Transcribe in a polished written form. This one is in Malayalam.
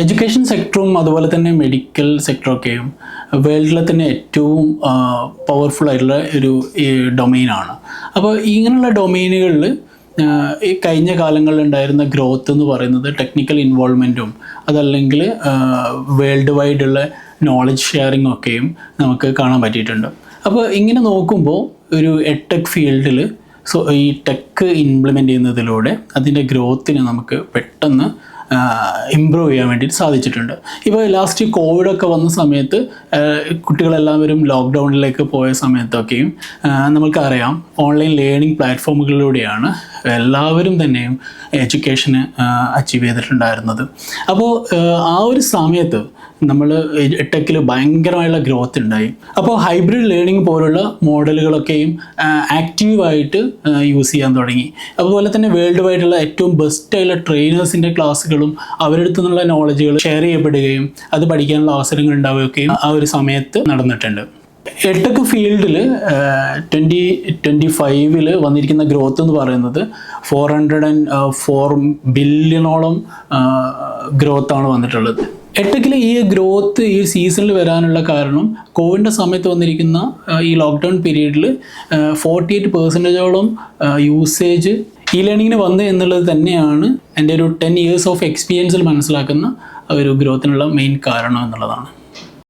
എഡ്യൂക്കേഷൻ സെക്ടറും അതുപോലെ തന്നെ മെഡിക്കൽ സെക്ടറൊക്കെയും വേൾഡിലെ തന്നെ ഏറ്റവും പവർഫുൾ ആയിട്ടുള്ള ഒരു ഡൊമെയിനാണ്. അപ്പോൾ ഇങ്ങനെയുള്ള ഡൊമെയിനുകളിൽ ഈ കഴിഞ്ഞ കാലങ്ങളിൽ ഉണ്ടായിരുന്ന ഗ്രോത്ത് എന്ന് പറയുന്നത് ടെക്നിക്കൽ ഇൻവോൾവ്മെൻറ്റും അതല്ലെങ്കിൽ വേൾഡ് വൈഡുള്ള നോളജ് ഷെയറിംഗ് ഒക്കെയും നമുക്ക് കാണാൻ പറ്റിയിട്ടുണ്ട്. അപ്പോൾ ഇങ്ങനെ നോക്കുമ്പോൾ ഒരു എഡ്ടെക് ഫീൽഡിൽ ഈ ടെക്ക് ഇംപ്ലിമെൻ്റ് ചെയ്യുന്നതിലൂടെ അതിൻ്റെ ഗ്രോത്തിനെ നമുക്ക് പെട്ടെന്ന് ഇമ്പ്രൂവ് ചെയ്യാൻ വേണ്ടിയിട്ട് സാധിച്ചിട്ടുണ്ട്. ഇപ്പോൾ ലാസ്റ്റ് കോവിഡൊക്കെ വന്ന സമയത്ത് കുട്ടികളെല്ലാവരും ലോക്ക്ഡൗണിലേക്ക് പോയ സമയത്തൊക്കെയും നമുക്കറിയാം ഓൺലൈൻ ലേണിംഗ് പ്ലാറ്റ്ഫോമുകളിലൂടെയാണ് എല്ലാവരും തന്നെയും എഡ്യൂക്കേഷന് അച്ചീവ് ചെയ്തിട്ടുണ്ടായിരുന്നത്. അപ്പോൾ ആ ഒരു സമയത്ത് നമ്മൾ ടെക്കിൽ ഭയങ്കരമായുള്ള ഗ്രോത്ത് ഉണ്ടായി. അപ്പോൾ ഹൈബ്രിഡ് ലേണിംഗ് പോലുള്ള മോഡലുകളൊക്കെയും ആക്റ്റീവായിട്ട് യൂസ് ചെയ്യാൻ തുടങ്ങി. അതുപോലെ തന്നെ വേൾഡ് വൈഡുള്ള ഏറ്റവും ബെസ്റ്റായുള്ള ട്രെയിനേഴ്സിൻ്റെ ക്ലാസ്സുകളും അവരുടെ അടുത്ത് നിന്നുള്ള നോളജുകൾ ഷെയർ ചെയ്യപ്പെടുകയും അത് പഠിക്കാനുള്ള അവസരങ്ങൾ ഉണ്ടാവുകയും ആ ഒരു സമയത്ത് നടന്നിട്ടുണ്ട്. എഡ്ടെക് ഫീൽഡിൽ 2025 വന്നിരിക്കുന്ന ഗ്രോത്ത് എന്ന് പറയുന്നത് 404 ബില്യണോളം ഗ്രോത്താണ് വന്നിട്ടുള്ളത്. എഡ്ടെക്കിലെ ഈ ഗ്രോത്ത് ഈ സീസണിൽ വരാനുള്ള കാരണം കോവിഡിൻ്റെ സമയത്ത് വന്നിരിക്കുന്ന ഈ ലോക്ക്ഡൗൺ പീരീഡിൽ 48% യൂസേജ് ഈ ലേണിങ്ങിന് വന്നു എന്നുള്ളത് തന്നെയാണ് എൻ്റെ ഒരു 10 years ഓഫ് എക്സ്പീരിയൻസിൽ മനസ്സിലാക്കുന്ന ഒരു ഗ്രോത്തിനുള്ള മെയിൻ കാരണം എന്നുള്ളതാണ്.